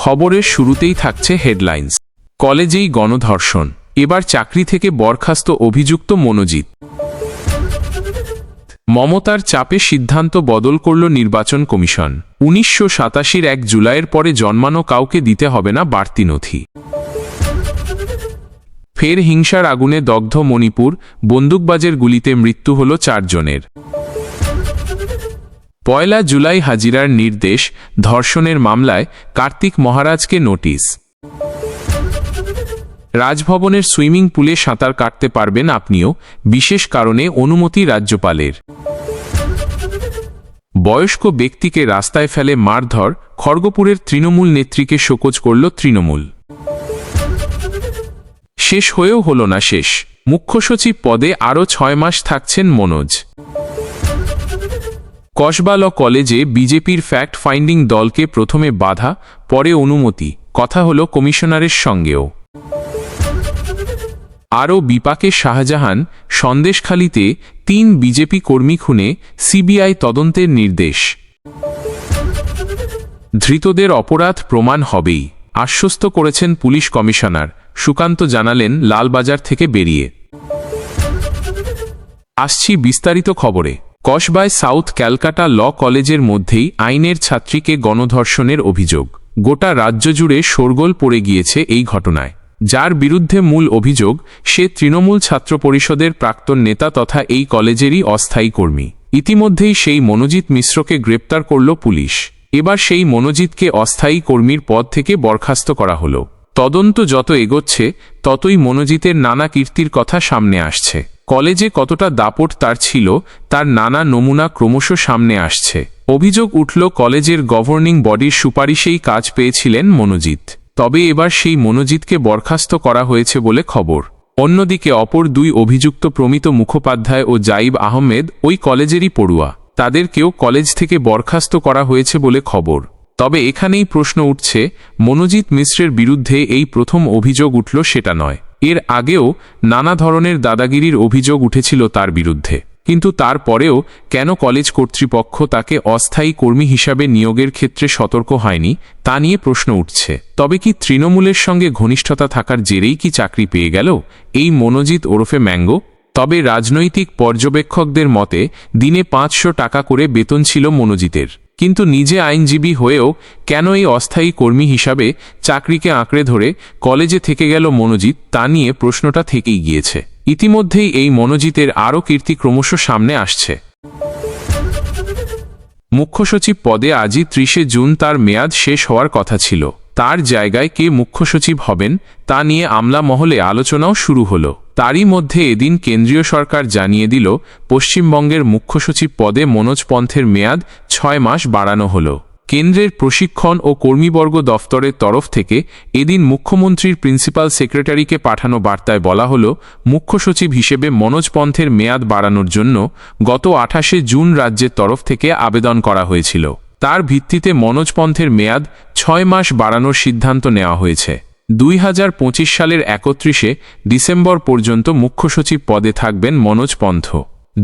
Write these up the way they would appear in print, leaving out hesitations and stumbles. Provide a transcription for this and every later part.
খবরের শুরুতেই থাকছে হেডলাইন্স। কলেজেই গণধর্ষণ, এবার চাকরি থেকে বরখাস্ত অভিযুক্ত মনোজিৎ। মমতার চাপে সিদ্ধান্ত বদল করল নির্বাচন কমিশন। ১৯৮৭-র ১ জুলাইয়ের পরে জন্মানো কাউকে দিতে হবে না বাড়তি নথি। ফের হিংসার আগুনে দগ্ধ মণিপুর, বন্দুকবাজের গুলিতে মৃত্যু হল ৪ জনের। ১ জুলাই হাজিরার নির্দেশ, ধর্ষণের মামলায় কার্তিক মহারাজকে নোটিশ। রাজভবনের সুইমিং পুলে সাঁতার কাটতে পারবেন আপনিও, বিশেষ কারণে অনুমতি রাজ্যপালের। বয়স্ক ব্যক্তিকে রাস্তায় ফেলে মারধর, খড়গপুরের তৃণমূল নেত্রীকে শোকজ করল তৃণমূল। শেষ হয়েও হল না শেষ, মুখ্য সচিব পদে আরও ৬ মাস থাকছেন মনোজ। কসবা ল কলেজে বিজেপির ফ্যাক্ট ফাইন্ডিং দলকে প্রথমে বাধা, পরে অনুমতি, কথা হল কমিশনারের সঙ্গেও। আরও বিপাকে শাহজাহান, সন্দেশখালিতে ৩ বিজেপি কর্মী খুনে সিবিআই তদন্তের নির্দেশ। ধৃতদের অপরাধ প্রমাণ হবেই, আশ্বস্ত করেছেন পুলিশ কমিশনার। সুকান্ত জানালেন লালবাজার থেকে বেরিয়ে। আসছি বিস্তারিত খবরে। কসবায় সাউথ ক্যালকাটা ল কলেজের মধ্যেই আইনের ছাত্রীকে গণধর্ষণের অভিযোগ। গোটা রাজ্য জুড়ে শোরগোল পড়ে গিয়েছে এই ঘটনায়। যার বিরুদ্ধে মূল অভিযোগ, সে তৃণমূল ছাত্র পরিষদের প্রাক্তন নেতা তথা এই কলেজেরই অস্থায়ী কর্মী। ইতিমধ্যেই সেই মনোজিৎ মিশ্রকে গ্রেপ্তার করল পুলিশ। এবার সেই মনোজিৎকে অস্থায়ী কর্মীর পদ থেকে বরখাস্ত করা হল। তদন্ত যত এগোচ্ছে ততই মনোজিতের নানা কীর্তির কথা সামনে আসছে। কলেজে কতটা দাপট তার ছিল, তার নানা নমুনা ক্রমশ সামনে আসছে। অভিযোগ উঠল কলেজের গভর্নিং বডির সুপারিশেই কাজ পেয়েছিলেন মনোজিৎ। তবে এবার সেই মনোজিৎকে বরখাস্ত করা হয়েছে বলে খবর। অন্যদিকে অপর ২ অভিযুক্ত প্রমিত মুখোপাধ্যায় ও জাইব আহমেদ ওই কলেজেরই পড়ুয়া। তাদেরকেও কলেজ থেকে বরখাস্ত করা হয়েছে বলে খবর। তবে এখানেই প্রশ্ন উঠছে, মনোজিৎ মিশ্রের বিরুদ্ধে এই প্রথম অভিযোগ উঠল সেটা নয়। এর আগেও নানা ধরনের দাদাগিরির অভিযোগ উঠেছিল তার বিরুদ্ধে। কিন্তু তারপরেও কেন কলেজ কর্তৃপক্ষ তাকে অস্থায়ী কর্মী হিসাবে নিয়োগের ক্ষেত্রে সতর্ক হয়নি, তা নিয়ে প্রশ্ন উঠছে। তবে কি তৃণমূলের সঙ্গে ঘনিষ্ঠতা থাকার জেরেই কি চাকরি পেয়ে গেল এই মনোজিৎ ওরফে ম্যাঙ্গো? তবে রাজনৈতিক পর্যবেক্ষকদের মতে দিনে ৫০০ টাকা করে বেতন ছিল মনোজিতের। কিন্তু নিজে আইনজীবী হয়েও কেন এই অস্থায়ী কর্মী হিসাবে চাকরিকে আঁকড়ে ধরে কলেজে থেকে গেল মনোজিৎ, তা নিয়ে প্রশ্নটা থেকেই গিয়েছে। ইতিমধ্যেই এই মনোজিতের আরও কীর্তি ক্রমশ সামনে আসছে। মুখ্য সচিব পদে আজই ৩০ জুন তার মেয়াদ শেষ হওয়ার কথা ছিল। তার জায়গায় কে মুখ্য সচিব হবেন তা নিয়ে আমলা মহলে আলোচনাও শুরু হলো। তারই মধ্যে এদিন কেন্দ্রীয় সরকার জানিয়ে দিল, পশ্চিমবঙ্গের মুখ্য সচিব পদে মনোজ পন্থের মেয়াদ ৬ মাস বাড়ানো হলো। কেন্দ্রের প্রশিক্ষণ ও কর্মীবর্গ দফতরের তরফ থেকে এদিন মুখ্যমন্ত্রীর প্রিন্সিপাল সেক্রেটারিকে পাঠানো বার্তায় বলা হলো, মুখ্য সচিব হিসেবে মনোজ পন্থের মেয়াদ বাড়ানোর জন্য গত ২৮ জুন রাজ্যের তরফ থেকে আবেদন করা হয়েছিল। তার ভিত্তিতে মনোজ পন্থের মেয়াদ ৬ মাস বাড়ানোর সিদ্ধান্ত নেওয়া হয়েছে। ২০২৫ সালের ৩১ ডিসেম্বর পর্যন্ত মুখ্য সচিব পদে থাকবেন মনোজ পন্থ।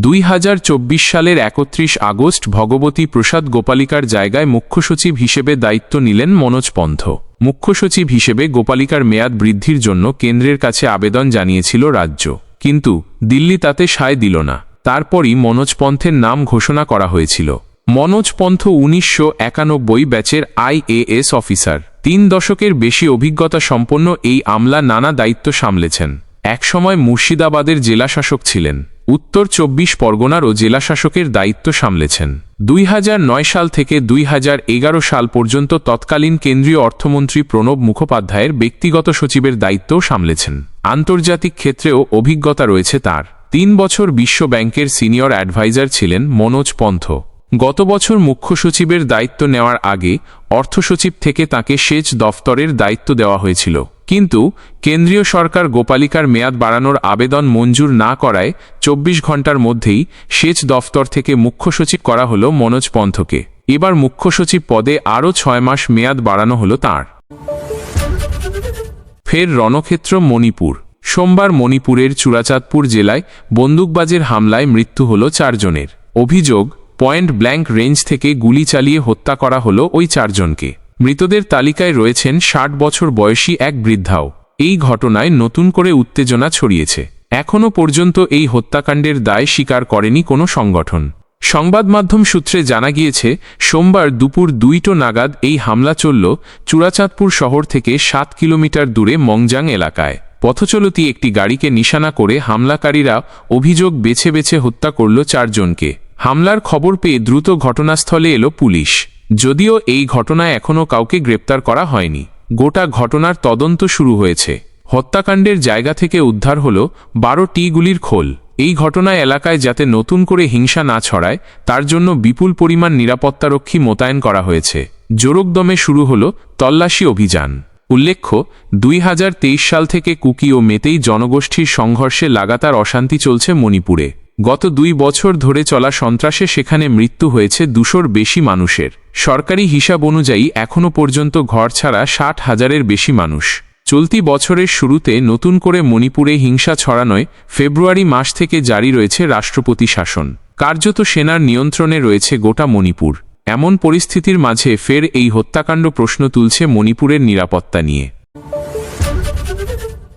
২০২৪ সালের ৩১ আগস্ট ভগবতী প্রসাদ গোপালিকার জায়গায় মুখ্য সচিব হিসেবে দায়িত্ব নিলেন মনোজ পন্থ। মুখ্য সচিব হিসেবে গোপালিকার মেয়াদ বৃদ্ধির জন্য কেন্দ্রের কাছে আবেদন জানিয়েছিল রাজ্য, কিন্তু দিল্লি তাতে সায় দিল না। তারপরই মনোজ পন্থের নাম ঘোষণা করা হয়েছিল। মনোজ পন্থ ১৯৯১ ব্যাচের IAS অফিসার। ৩ দশকের বেশি অভিজ্ঞতা সম্পন্ন এই আমলা নানা দায়িত্ব সামলেছেন। একসময় মুর্শিদাবাদের জেলাশাসক ছিলেন। উত্তর ২৪ পরগনারও জেলাশাসকের দায়িত্ব সামলেছেন। ২০০৯ সাল থেকে ২০১১ সাল পর্যন্ত তৎকালীন কেন্দ্রীয় অর্থমন্ত্রী প্রণব মুখোপাধ্যায়ের ব্যক্তিগত সচিবের দায়িত্বও সামলেছেন। আন্তর্জাতিক ক্ষেত্রেও অভিজ্ঞতা রয়েছে তার। ৩ বছর বিশ্ব ব্যাংকের সিনিয়র অ্যাডভাইজার ছিলেন মনোজ পন্থ। গত বছর মুখ্য সচিবের দায়িত্ব নেওয়ার আগে অর্থসচিব থেকে তাকে সেচ দফতরের দায়িত্ব দেওয়া হয়েছিল। কিন্তু কেন্দ্রীয় সরকার গোপালিকার মেয়াদ বাড়ানোর আবেদন মঞ্জুর না করায় ২৪ ঘণ্টার মধ্যেই সেচ দফতর থেকে মুখ্য সচিব করা হল মনোজ পন্থকে। এবার মুখ্য সচিব পদে আরও ৬ মাস মেয়াদ বাড়ানো হল তাঁর। ফের রণক্ষেত্র মণিপুর। সোমবার মণিপুরের চূড়াচাঁদপুর জেলায় বন্দুকবাজের হামলায় মৃত্যু হল ৪ জনের। অভিযোগ, পয়েন্ট ব্ল্যাঙ্ক রেঞ্জ থেকে গুলি চালিয়ে হত্যা করা হলো ওই ৪ জনকে। মৃতদের তালিকায় রয়েছেন ৬০ বছর বয়সী এক বৃদ্ধাও। এই ঘটনায় নতুন করে উত্তেজনা ছড়িয়েছে। এখনও পর্যন্ত এই হত্যাকাণ্ডের দায় স্বীকার করেনি কোনো সংগঠন। সংবাদ মাধ্যম সূত্রে জানা গিয়েছে, সোমবার দুপুর ২টো নাগাদ এই হামলা চলল চূড়াচাঁদপুর শহর থেকে ৭ কিলোমিটার দূরে মংজাং এলাকায়। পথচলতি একটি গাড়িকে নিশানা করে হামলাকারীরা অভিযোগ বেছে বেছে হত্যা করল ৪ জনকে। হামলার খবর পেয়ে দ্রুত ঘটনাস্থলে এলো পুলিশ। যদিও এই ঘটনায় এখনও কাউকে গ্রেপ্তার করা হয়নি। গোটা ঘটনার তদন্ত শুরু হয়েছে। হত্যাকাণ্ডের জায়গা থেকে উদ্ধার হল ১২টি গুলির খোল। এই ঘটনায় এলাকায় যাতে নতুন করে হিংসা না ছড়ায় তার জন্য বিপুল পরিমাণ নিরাপত্তারক্ষী মোতায়েন করা হয়েছে। জোরকদমে শুরু হল তল্লাশি অভিযান। উল্লেখ্য, ২০২৩ সাল থেকে কুকি ও মেতেই জনগোষ্ঠীর সংঘর্ষে লাগাতার অশান্তি চলছে মণিপুরে। গত ২ বছর ধরে চলা সন্ত্রাসে সেখানে মৃত্যু হয়েছে ২০০-র বেশি মানুষের। সরকারি হিসাব অনুযায়ী এখনও পর্যন্ত ঘর ছাড়া ৬০,০০০-এর বেশি মানুষ। চলতি বছরের শুরুতে নতুন করে মণিপুরে হিংসা ছড়ানোয় ফেব্রুয়ারি মাস থেকে জারি রয়েছে রাষ্ট্রপতি শাসন। কার্যত সেনার নিয়ন্ত্রণে রয়েছে গোটা মণিপুর। এমন পরিস্থিতির মাঝে ফের এই হত্যাকাণ্ড প্রশ্ন তুলছে মণিপুরের নিরাপত্তা নিয়ে।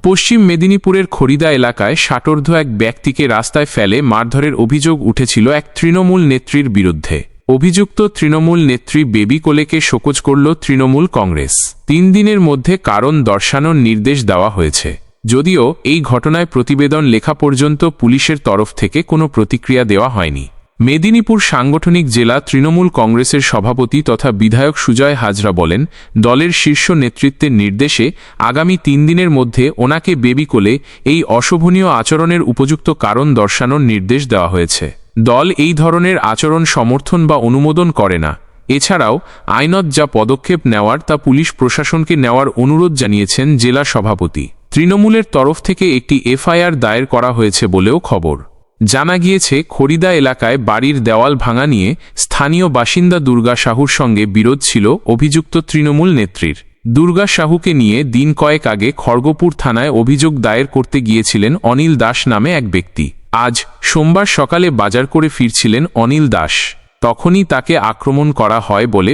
পশ্চিম মেদিনীপুরের খড়িদা এলাকায় ষাটোর্ধ্ব এক ব্যক্তিকে রাস্তায় ফেলে মারধরের অভিযোগ উঠেছিল এক তৃণমূল নেত্রীর বিরুদ্ধে। অভিযুক্ত তৃণমূল নেত্রী বেবি কোলেকে শোকজ করল তৃণমূল কংগ্রেস। ৩ দিনের মধ্যে কারণ দর্শানোর নির্দেশ দেওয়া হয়েছে। যদিও এই ঘটনায় প্রতিবেদন লেখা পর্যন্ত পুলিশের তরফ থেকে কোনো প্রতিক্রিয়া দেওয়া হয়নি। মেদিনীপুর সাংগঠনিক জেলা তৃণমূল কংগ্রেসের সভাপতি তথা বিধায়ক সুজয় হাজরা বলেন, দলের শীর্ষ নেতৃত্বের নির্দেশে আগামী ৩ দিনের মধ্যে ওনাকে বেবি কোলে এই অশোভনীয় আচরণের উপযুক্ত কারণ দর্শানোর নির্দেশ দেওয়া হয়েছে। দল এই ধরনের আচরণ সমর্থন বা অনুমোদন করে না। এছাড়াও আইনত যা পদক্ষেপ নেওয়ার তা পুলিশ প্রশাসনকে নেওয়ার অনুরোধ জানিয়েছেন জেলা সভাপতি। তৃণমূলের তরফ থেকে একটি এফআইআর দায়ের করা হয়েছে বলেও খবর। জানা গিয়েছে, খড়িদা এলাকায় বাড়ির দেওয়াল ভাঙা নিয়ে স্থানীয় বাসিন্দা দুর্গা সাহুর সঙ্গে বিরোধ ছিল অভিযুক্ত তৃণমূল নেত্রীর। দুর্গা সাহুকে নিয়ে দিন কয়েক আগে খড়গপুর থানায় অভিযোগ দায়ের করতে গিয়েছিলেন অনিল দাস নামে এক ব্যক্তি। আজ সোমবার সকালে বাজার করে ফিরছিলেন অনিল দাস। তখনই তাকে আক্রমণ করা হয় বলে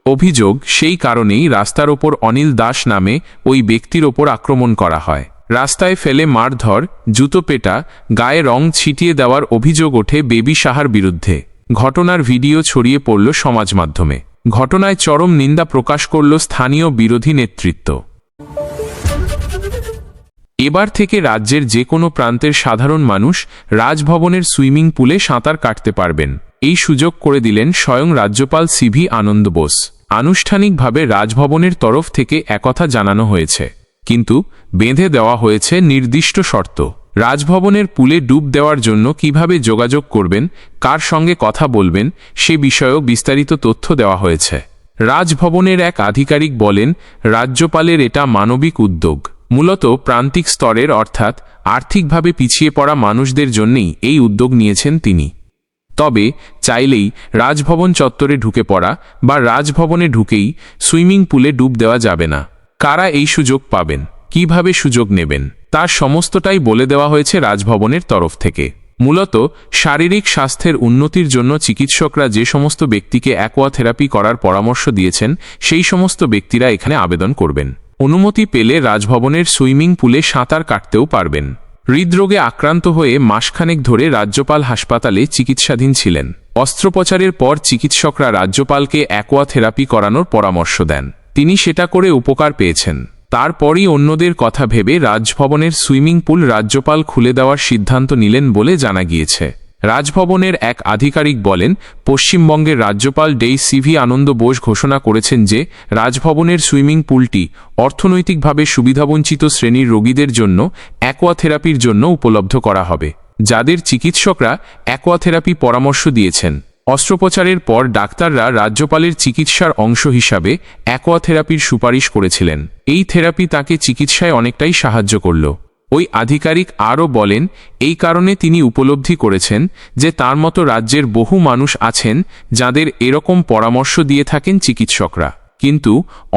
অভিযোগ সেই কারণেই রাস্তার ওপর অনিল দাস নামে ওই ব্যক্তির ওপর আক্রমণ করা হয়। রাস্তায় ফেলে মারধর, জুতো পেটা, গায়ে রং ছিটিয়ে দেওয়ার অভিযোগ ওঠে বেবি সাহার বিরুদ্ধে। ঘটনার ভিডিও ছড়িয়ে পড়ল সমাজ মাধ্যমে। ঘটনায় চরম নিন্দা প্রকাশ করল স্থানীয় বিরোধী নেতৃত্ব। এবার থেকে রাজ্যের যে কোনো প্রান্তের সাধারণ মানুষ রাজভবনের সুইমিং পুলে সাঁতার কাটতে পারবেন। এই সুযোগ করে দিলেন স্বয়ং রাজ্যপাল সিভি আনন্দ বোস। আনুষ্ঠানিকভাবে রাজভবনের তরফ থেকে একথা জানানো হয়েছে, কিন্তু বেঁধে দেওয়া হয়েছে নির্দিষ্ট শর্ত। রাজভবনের পুলে ডুব দেওয়ার জন্য কিভাবে যোগাযোগ করবেন, কার সঙ্গে কথা বলবেন সে বিষয়েও বিস্তারিত তথ্য দেওয়া হয়েছে। রাজভবনের এক আধিকারিক বলেন, রাজ্যপালের এটা মানবিক উদ্যোগ। মূলত প্রান্তিক স্তরের অর্থাৎ আর্থিকভাবে পিছিয়ে পড়া মানুষদের জন্যই এই উদ্যোগ নিয়েছেন তিনি। তবে চাইলেই রাজভবন চত্বরে ঢুকে পড়া বা রাজভবনে ঢুকেই সুইমিং পুলে ডুব দেওয়া যাবে না। কারা এই সুযোগ পাবেন, কিভাবে সুযোগ নেবেন, তার সমস্তটাই বলে দেওয়া হয়েছে রাজভবনের তরফ থেকে। মূলত শারীরিক স্বাস্থ্যের উন্নতির জন্য চিকিৎসকরা যে সমস্ত ব্যক্তিকে অ্যাকোয়াথেরাপি করার পরামর্শ দিয়েছেন সেই সমস্ত ব্যক্তিরা এখানে আবেদন করবেন। অনুমতি পেলে রাজভবনের সুইমিং পুলে সাঁতার কাটতেও পারবেন। হৃদরোগে আক্রান্ত হয়ে মাসখানেক ধরে রাজ্যপাল হাসপাতালে চিকিৎসাধীন ছিলেন। অস্ত্রোপচারের পর চিকিৎসকরা রাজ্যপালকে অ্যাকোয়াথেরাপি করানোর পরামর্শ দেন। তিনি সেটা করে উপকার পেয়েছেন। তারপরই অন্যদের কথা ভেবে রাজভবনের সুইমিং পুল রাজ্যপাল খুলে দেওয়ার সিদ্ধান্ত নিলেন বলে জানা গিয়েছে। রাজভবনের এক আধিকারিক বলেন, পশ্চিমবঙ্গের রাজ্যপাল সিভি আনন্দ বোস ঘোষণা করেছেন যে রাজভবনের সুইমিং পুলটি অর্থনৈতিকভাবে সুবিধাবঞ্চিত শ্রেণীর রোগীদের জন্য অ্যাকোয়াথেরাপির জন্য উপলব্ধ করা হবে। যাদের চিকিৎসকরা অ্যাকোয়াথেরাপি পরামর্শ দিয়েছেন। অস্ত্রোপচারের পর ডাক্তাররা রাজ্যপালের চিকিৎসার অংশ হিসাবে অ্যাকোয়াথেরাপির সুপারিশ করেছিলেন। এই থেরাপি তাকে চিকিৎসায় অনেকটাই সাহায্য করল। ওই আধিকারিক আরও বলেন, এই কারণে তিনি উপলব্ধি করেছেন যে তার মতো রাজ্যের বহু মানুষ আছেন যাদের এরকম পরামর্শ দিয়ে থাকেন চিকিৎসকরা, কিন্তু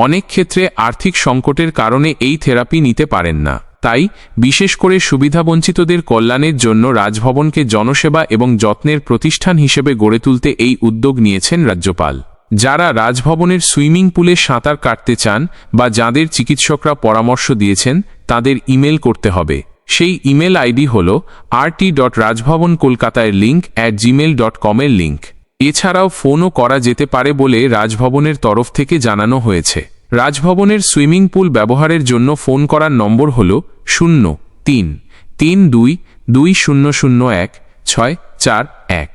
অনেক ক্ষেত্রে আর্থিক সংকটের কারণে এই থেরাপি নিতে পারেন না। তাই বিশেষ করে সুবিধাবঞ্চিতদের কল্যাণের জন্য রাজভবনকে জনসেবা এবং যত্নের প্রতিষ্ঠান হিসেবে গড়ে তুলতে এই উদ্যোগ নিয়েছেন রাজ্যপাল। যারা রাজভবনের সুইমিং পুলে সাঁতার কাটতে চান বা যাদের চিকিৎসকরা পরামর্শ দিয়েছেন তাদের ইমেল করতে হবে। সেই ইমেল আইডি হল rt.rajbhavankolkata@gmail.com এর লিঙ্ক। এছাড়াও ফোনও করা যেতে পারে বলে রাজভবনের তরফ থেকে জানানো হয়েছে। রাজভবনের সুইমিং পুল ব্যবহারের জন্য ফোন করার নম্বর হল 03-32-2001-641।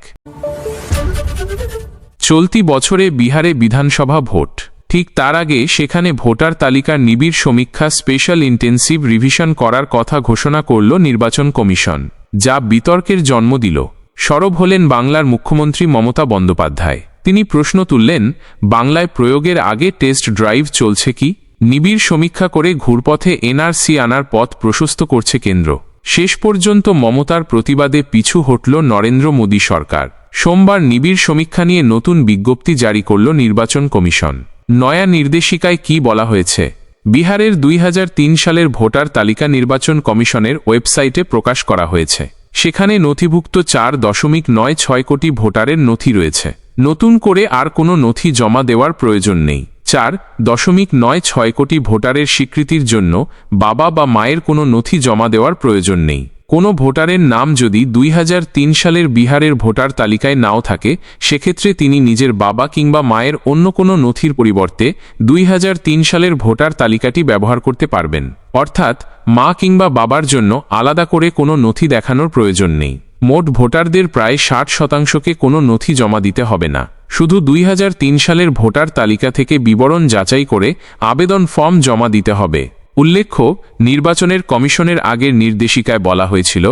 চলতি বছরে বিহারে বিধানসভা ভোট, ঠিক তার আগে সেখানে ভোটার তালিকার নিবিড় সমীক্ষা স্পেশাল ইন্টেন্সিভ রিভিশন করার কথা ঘোষণা করল নির্বাচন কমিশন, যা বিতর্কের জন্ম দিল। সরব হলেন বাংলার মুখ্যমন্ত্রী মমতা বন্দ্যোপাধ্যায়। তিনি প্রশ্ন তুললেন, বাংলায় প্রয়োগের আগে টেস্ট ড্রাইভ চলছে কি? নিবিড় সমীক্ষা করে ঘুরপথে এনআরসি আনার পথ প্রশস্ত করছে কেন্দ্র। শেষ পর্যন্ত মমতার প্রতিবাদে পিছু হটল নরেন্দ্র মোদী সরকার। সোমবার নিবিড় সমীক্ষা নিয়ে নতুন বিজ্ঞপ্তি জারি করল নির্বাচন কমিশন। নয়া নির্দেশিকায় কি বলা হয়েছে? বিহারের 2003 সালের ভোটার তালিকা নির্বাচন কমিশনের ওয়েবসাইটে প্রকাশ করা হয়েছে। সেখানে নথিভুক্ত 4.96 কোটি ভোটারের নথি রয়েছে। নতুন করে আর কোনো নথি জমা দেওয়ার প্রয়োজন নেই। 4.96 কোটি ভোটারের স্বীকৃতির জন্য বাবা বা মায়ের কোনো নথি জমা দেওয়ার প্রয়োজন নেই। কোনো ভোটারের নাম যদি 2003 সালের বিহারের ভোটার তালিকায় নাও থাকে, সেক্ষেত্রে তিনি নিজের বাবা কিংবা মায়ের অন্য কোনো নথির পরিবর্তে 2003 সালের ভোটার তালিকাটি ব্যবহার করতে পারবেন। অর্থাৎ মা কিংবা বাবার জন্য আলাদা করে কোনো নথি দেখানোর প্রয়োজন নেই। মোট ভোটারদের প্রায় 60%কে কোনো নথি জমা দিতে হবে না। শুধু 2003 সালের ভোটার তালিকা থেকে বিবরণ যাচাই করে আবেদন ফর্ম জমা দিতে হবে। উল্লেখ্য, নির্বাচনের কমিশনের আগের নির্দেশিকায় বলা হয়েছিল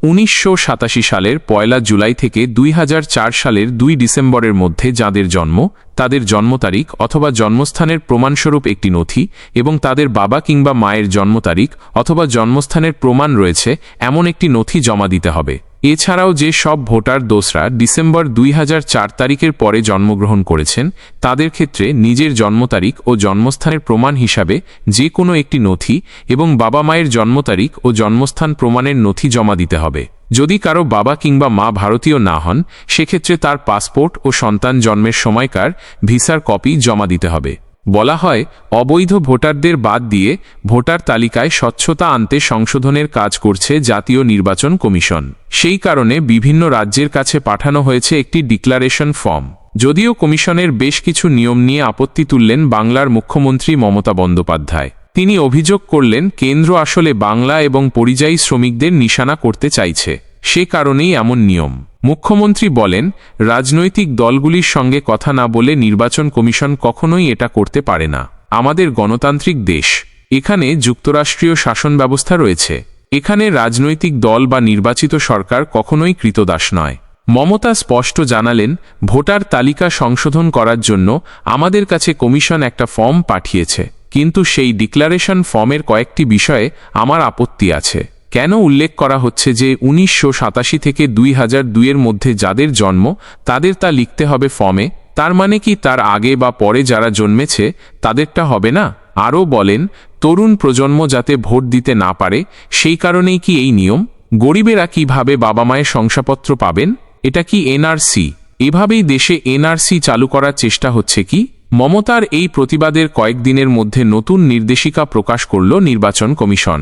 1987 সালের 1 জুলাই থেকে 2004 সালের 2 ডিসেম্বরের মধ্যে যাদের জন্ম, তাদের জন্ম তারিখ অথবা জন্মস্থানের প্রমাণস্বরূপ একটি নথি এবং তাদের বাবা কিংবা মায়ের জন্ম তারিখ অথবা জন্মস্থানের প্রমাণ রয়েছে এমন একটি নথি জমা দিতে হবে। এছাড়াও যে সব ভোটার 2 ডিসেম্বর 2004 তারিখের পরে জন্মগ্রহণ করেছেন, তাদের ক্ষেত্রে নিজের জন্ম তারিখ ও জন্মস্থানের প্রমাণ হিসাবে যে কোনো একটি নথি এবং বাবা মায়ের জন্ম তারিখ ও জন্মস্থান প্রমাণের নথি জমা দিতে হবে। যদি কারো বাবা কিংবা মা ভারতীয় না হন, সেক্ষেত্রে তার পাসপোর্ট ও সন্তান জন্মের সময়কার ভিসার কপি জমা দিতে হবে। বলা হয়, অবৈধ ভোটারদের বাদ দিয়ে ভোটার তালিকায় স্বচ্ছতা আনতে সংশোধনের কাজ করছে জাতীয় নির্বাচন কমিশন। সেই কারণে বিভিন্ন রাজ্যের কাছে পাঠানো হয়েছে একটি ডিক্লারেশন ফর্ম। যদিও কমিশনের বেশ কিছু নিয়ম নিয়ে আপত্তি তুললেন বাংলার মুখ্যমন্ত্রী মমতা বন্দ্যোপাধ্যায়। তিনি অভিযোগ করলেন, কেন্দ্র আসলে বাংলা এবং পরিযায়ী শ্রমিকদের নিশানা করতে চাইছে, সে কারণেই এমন নিয়ম। মুখ্যমন্ত্রী বলেন, রাজনৈতিক দলগুলির সঙ্গে কথা না বলে নির্বাচন কমিশন কখনোই এটা করতে পারে না। আমাদের গণতান্ত্রিক দেশ, এখানে যুক্তরাষ্ট্রীয় শাসন ব্যবস্থা রয়েছে। এখানে রাজনৈতিক দল বা নির্বাচিত সরকার কখনোই কৃতদাস নয়। মমতা স্পষ্ট জানালেন, ভোটার তালিকা সংশোধন করার জন্য আমাদের কাছে কমিশন একটা ফর্ম পাঠিয়েছে, কিন্তু সেই ডিক্লারেশন ফর্মের কয়েকটি বিষয়ে আমার আপত্তি আছে। কেন উল্লেখ করা হচ্ছে যে 1987 থেকে 2002 এর মধ্যে যাদের জন্ম তাদের তা লিখতে হবে ফর্মে? তার মানে কি তার আগে বা পরে যারা জন্মেছে তাদেরটা হবে না? আরও বলেন, তরুণ প্রজন্ম যাতে ভোট দিতে না পারে সেই কারণেই কি এই নিয়ম? গরিবেরা কিভাবে বাবা মায়ের শংসাপত্র পাবেন? এটা কি এনআরসি? এভাবেই দেশে এনআরসি চালু করার চেষ্টা হচ্ছে কি? মমতার এই প্রতিবাদের কয়েকদিনের মধ্যে নতুন নির্দেশিকা প্রকাশ করল নির্বাচন কমিশন।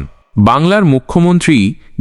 বাংলার মুখ্যমন্ত্রী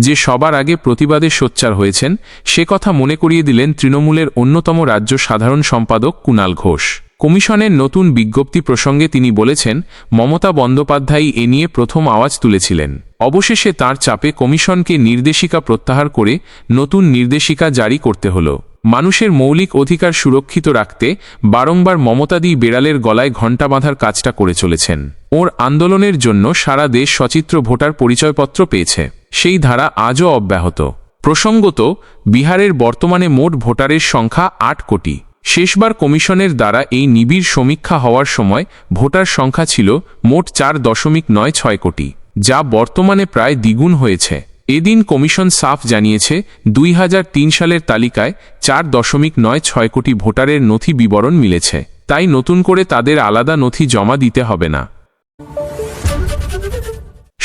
যে সবার আগে প্রতিবাদে সোচ্চার হয়েছেন, সে কথা মনে করিয়ে দিলেন তৃণমূলের অন্যতম রাজ্য সাধারণ সম্পাদক কুণাল ঘোষ। কমিশনের নতুন বিজ্ঞপ্তি প্রসঙ্গে তিনি বলেছেন, মমতা বন্দ্যোপাধ্যায় এ নিয়ে প্রথম আওয়াজ তুলেছিলেন। অবশেষে তার চাপে কমিশনকে নির্দেশিকা প্রত্যাহার করে নতুন নির্দেশিকা জারি করতে হল। মানুষের মৌলিক অধিকার সুরক্ষিত রাখতে বারংবার মমতাদি বেড়ালের গলায় ঘণ্টা বাঁধার কাজটা করে চলেছেন। ওর আন্দোলনের জন্য সারা দেশ সচিত্র ভোটার পরিচয়পত্র পেয়েছে। সেই ধারা আজও অব্যাহত। প্রসঙ্গত, বিহারের বর্তমানে মোট ভোটারের সংখ্যা 8 কোটি। শেষবার কমিশনের দ্বারা এই নিবিড় সমীক্ষা হওয়ার সময় ভোটার সংখ্যা ছিল মোট 4.96 কোটি, যা বর্তমানে প্রায় দ্বিগুণ হয়েছে। এদিন কমিশন সাফ জানিয়েছে, 2003 সালের তালিকায় 4.96 কোটি ভোটারের নথি বিবরণ মিলেছে, তাই নতুন করে তাদের আলাদা নথি জমা দিতে হবে না।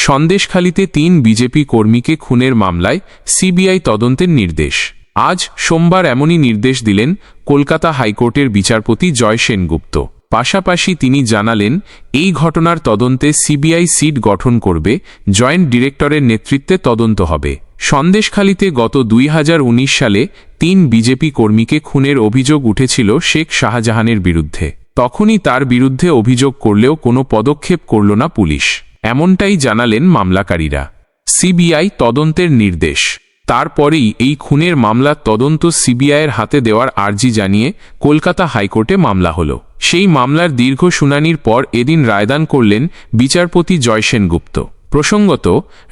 সন্দেশখালিতে 3 বিজেপি কর্মীকে খুনের মামলায় সিবিআই তদন্তের নির্দেশ। আজ সোমবার এমনই নির্দেশ দিলেন কলকাতা হাইকোর্টের বিচারপতি জয় সেনগুপ্ত। পাশাপাশি তিনি জানালেন, এই ঘটনার তদন্তে সিবিআই সিট গঠন করবে, জয়েন্ট ডিরেক্টরের নেতৃত্বে তদন্ত হবে। সন্দেশখালীতে গত 2019 সালে 3 বিজেপি কর্মীকে খুনের অভিযোগ উঠেছিল শেখ শাহজাহানের বিরুদ্ধে। তখনই তার বিরুদ্ধে অভিযোগ করলেও কোনো পদক্ষেপ করল না পুলিশ, এমনটাই জানালেন মামলাকারীরা। সিবিআই তদন্তের নির্দেশ। তারপরেই এই খুনের মামলার তদন্ত সিবিআইয়ের হাতে দেওয়ার আর্জি জানিয়ে কলকাতা হাইকোর্টে মামলা হল। সেই মামলার দীর্ঘ শুনানির পর এদিন রায়দান করলেন বিচারপতি জয় সেনগুপ্ত। প্রসঙ্গত,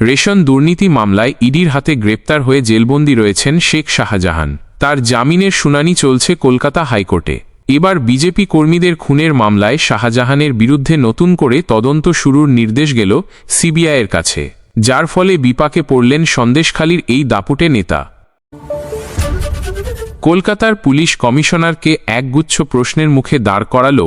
রেশন দুর্নীতি মামলায় ইডির হাতে গ্রেপ্তার হয়ে জেলবন্দি রয়েছেন শেখ শাহজাহান। তার জামিনের শুনানি চলছে কলকাতা হাইকোর্টে। এবার বিজেপি কর্মীদের খুনের মামলায় শাহজাহানের বিরুদ্ধে নতুন করে তদন্ত শুরুর নির্দেশ গেল সিবিআইয়ের কাছে, যার ফলে বিপাকে পড়লেন সন্দেশখালীর এই দাপুটে নেতা। কলকাতার পুলিশ কমিশনারকে একগুচ্ছ প্রশ্নের মুখে দাঁড় করাল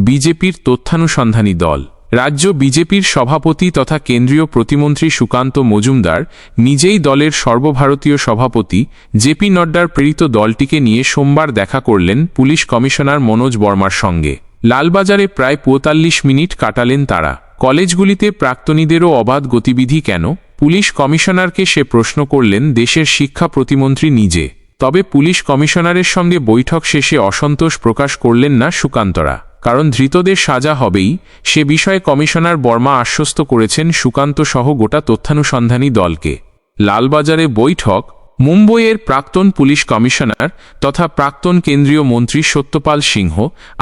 বিজেপির তথ্যানুসন্ধানী দল। রাজ্য বিজেপির সভাপতি তথা কেন্দ্রীয় প্রতিমন্ত্রী সুকান্ত মজুমদার নিজেই দলের সর্বভারতীয় সভাপতি জেপি নড্ডার প্রেরিত দলটিকে নিয়ে সোমবার দেখা করলেন পুলিশ কমিশনার মনোজ বর্মার সঙ্গে। লালবাজারে প্রায় 45 মিনিট কাটালেন তারা। কলেজগুলিতে প্রাক্তনীদেরও অবাধ গতিবিধি কেন? পুলিশ কমিশনারকে সে প্রশ্ন করলেন দেশের শিক্ষা প্রতিমন্ত্রী নিজে। তবে পুলিশ কমিশনারের সঙ্গে বৈঠক শেষে অসন্তোষ প্রকাশ করলেন না সুকান্তরা, কারণ ধৃতদের সাজা হবেই সে বিষয়ে কমিশনার বর্মা আশ্বস্ত করেছেন সুকান্ত সহ গোটা তথ্যানুসন্ধানী দলকে। লালবাজারে বৈঠক। মুম্বইয়ের প্রাক্তন পুলিশ কমিশনার তথা প্রাক্তন কেন্দ্রীয় মন্ত্রী সত্যপাল সিংহ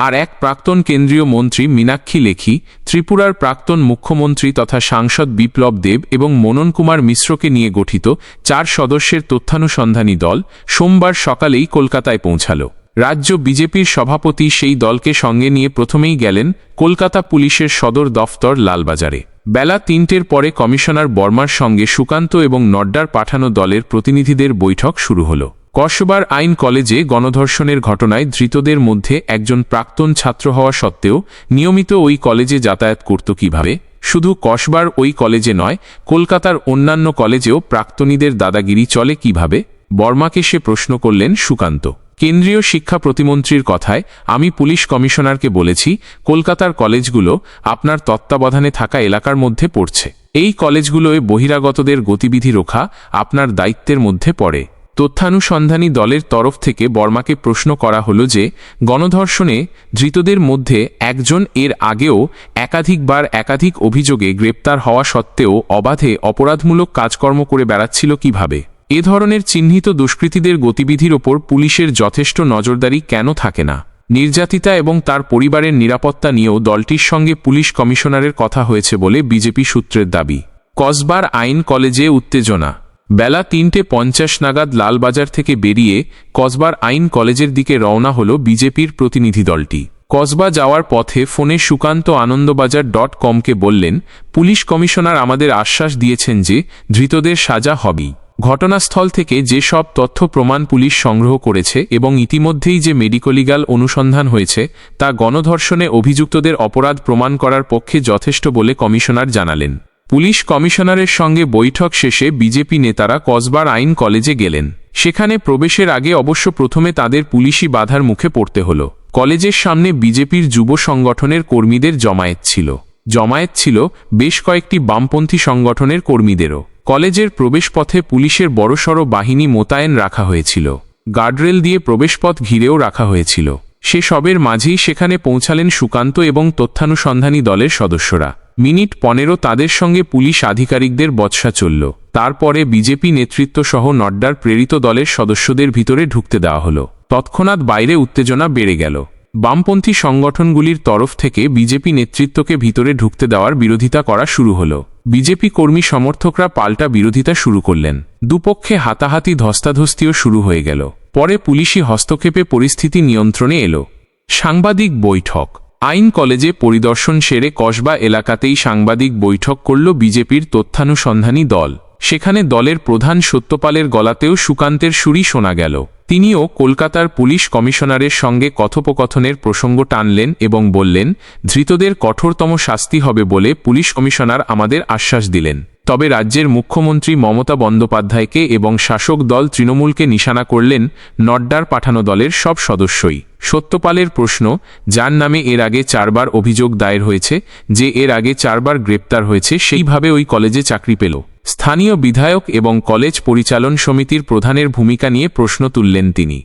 আর এক প্রাক্তন কেন্দ্রীয় মন্ত্রী মীনাক্ষী লেখি, ত্রিপুরার প্রাক্তন মুখ্যমন্ত্রী তথা সাংসদ বিপ্লব দেব এবং মনন কুমার মিশ্রকে নিয়ে গঠিত 4 সদস্যের তথ্যানুসন্ধানী দল সোমবার সকালেই কলকাতায় পৌঁছাল। রাজ্য বিজেপির সভাপতি সেই দলকে সঙ্গে নিয়ে প্রথমেই গেলেন কলকাতা পুলিশের সদর দফতর লালবাজারে। বেলা 3টের পরে কমিশনার বর্মার সঙ্গে সুকান্ত এবং নড্ডার পাঠানো দলের প্রতিনিধিদের বৈঠক শুরু হল। কসবার আইন কলেজে গণধর্ষণের ঘটনায় ধৃতদের মধ্যে একজন প্রাক্তন ছাত্র হওয়া সত্ত্বেও নিয়মিত ওই কলেজে যাতায়াত করত কিভাবে? শুধু কসবার ওই কলেজে নয়, কলকাতার অন্যান্য কলেজেও প্রাক্তনীদের দাদাগিরি চলে কিভাবে? বর্মাকে সে প্রশ্ন করলেন সুকান্ত। কেন্দ্রীয় শিক্ষা প্রতিমন্ত্রীর কথায়, আমি পুলিশ কমিশনারকে বলেছি কলকাতার কলেজগুলো আপনার তত্ত্বাবধানে থাকা এলাকার মধ্যে পড়ছে। এই কলেজগুলোয় বহিরাগতদের গতিবিধি রোখা আপনার দায়িত্বের মধ্যে পড়ে। তথ্যানুসন্ধানী দলের তরফ থেকে বর্মাকে প্রশ্ন করা হল যে গণধর্ষণে ধৃতদের মধ্যে একজন এর আগেও একাধিকবার একাধিক অভিযোগে গ্রেপ্তার হওয়া সত্ত্বেও অবাধে অপরাধমূলক কাজকর্ম করে বেড়াচ্ছিল কিভাবে? এ ধরনের চিহ্নিত দুষ্কৃতীদের গতিবিধির ওপর পুলিশের যথেষ্ট নজরদারি কেন থাকে না? নির্যাতিতা এবং তার পরিবারের নিরাপত্তা নিয়েও দলটির সঙ্গে পুলিশ কমিশনারের কথা হয়েছে বলে বিজেপি সূত্রের দাবি। কসবার আইন কলেজে উত্তেজনা। বেলা 3:50 নাগাদ লালবাজার থেকে বেরিয়ে কসবার আইন কলেজের দিকে রওনা হল বিজেপির প্রতিনিধি দলটি। কসবা যাওয়ার পথে ফোনে সুকান্ত আনন্দবাজার.comকে বললেন, পুলিশ কমিশনার আমাদের আশ্বাস দিয়েছেন যে ধৃতদের সাজা হবেই। ঘটনাস্থল থেকে যে সব তথ্য প্রমাণ পুলিশ সংগ্রহ করেছে এবং ইতিমধ্যেই যে মেডিকোলিগাল অনুসন্ধান হয়েছে তা গণধর্ষণে অভিযুক্তদের অপরাধ প্রমাণ করার পক্ষে যথেষ্ট বলে কমিশনার জানালেন। পুলিশ কমিশনারের সঙ্গে বৈঠক শেষে বিজেপি নেতারা কসবার আইন কলেজে গেলেন। সেখানে প্রবেশের আগে অবশ্য প্রথমে তাদের পুলিশি বাধার মুখে পড়তে হল। কলেজের সামনে বিজেপির যুব সংগঠনের কর্মীদের জমায়েত ছিল বেশ কয়েকটি বামপন্থী সংগঠনের কর্মীদেরও। কলেজের প্রবেশপথে পুলিশের বড়সড় বাহিনী মোতায়েন রাখা হয়েছিল। গার্ডরেল দিয়ে প্রবেশপথ ঘিরেও রাখা হয়েছিল। সে সবের মাঝেই সেখানে পৌঁছালেন সুকান্ত এবং তথ্যানুসন্ধানী দলের সদস্যরা। মিনিট 15 তাদের সঙ্গে পুলিশ আধিকারিকদের বচসা চলল। তারপরে বিজেপি নেতৃত্ব সহ নড্ডার প্রেরিত দলের সদস্যদের ভিতরে ঢুকতে দেওয়া হল। তৎক্ষণাৎ বাইরে উত্তেজনা বেড়ে গেল। বামপন্থী সংগঠনগুলির তরফ থেকে বিজেপি নেতৃত্বকে ভিতরে ঢুকতে দেওয়ার বিরোধিতা করা শুরু হল। বিজেপি কর্মী সমর্থকরা পাল্টা বিরোধিতা শুরু করলেন। দুপক্ষে হাতাহাতি ধস্তাধস্তিও শুরু হয়ে গেল। পরে পুলিশি হস্তক্ষেপে পরিস্থিতি নিয়ন্ত্রণে এলো। সাংবাদিক বৈঠক। আইন কলেজে পরিদর্শন সেরে কসবা এলাকাতেই সাংবাদিক বৈঠক করল বিজেপির তথ্যানুসন্ধানী দল। সেখানে দলের প্রধান সত্যপালের গলাতেও সুকান্তের সুরই শোনা গেল। তিনিও কলকাতার পুলিশ কমিশনারের সঙ্গে কথোপকথনের প্রসঙ্গ টানলেন এবং বললেন, ধৃতদের কঠোরতম শাস্তি হবে বলে পুলিশ কমিশনার আমাদের আশ্বাস দিলেন। তবে রাজ্যের মুখ্যমন্ত্রী মমতা বন্দ্যোপাধ্যায়কে এবং শাসক দল তৃণমূলকে নিশানা করলেন নড্ডার পাঠানো দলের সব সদস্যই। সত্যপালের প্রশ্ন, যার নামে এর আগে 4 বার অভিযোগ দায়ের হয়েছে, যে এর আগে 4 বার গ্রেপ্তার হয়েছে, সেইভাবে ওই কলেজে চাকরি পেল। স্থানীয় বিধায়ক এবং কলেজ পরিচালন সমিতির প্রধানের ভূমিকা নিয়ে প্রশ্ন তুললেন তিনি।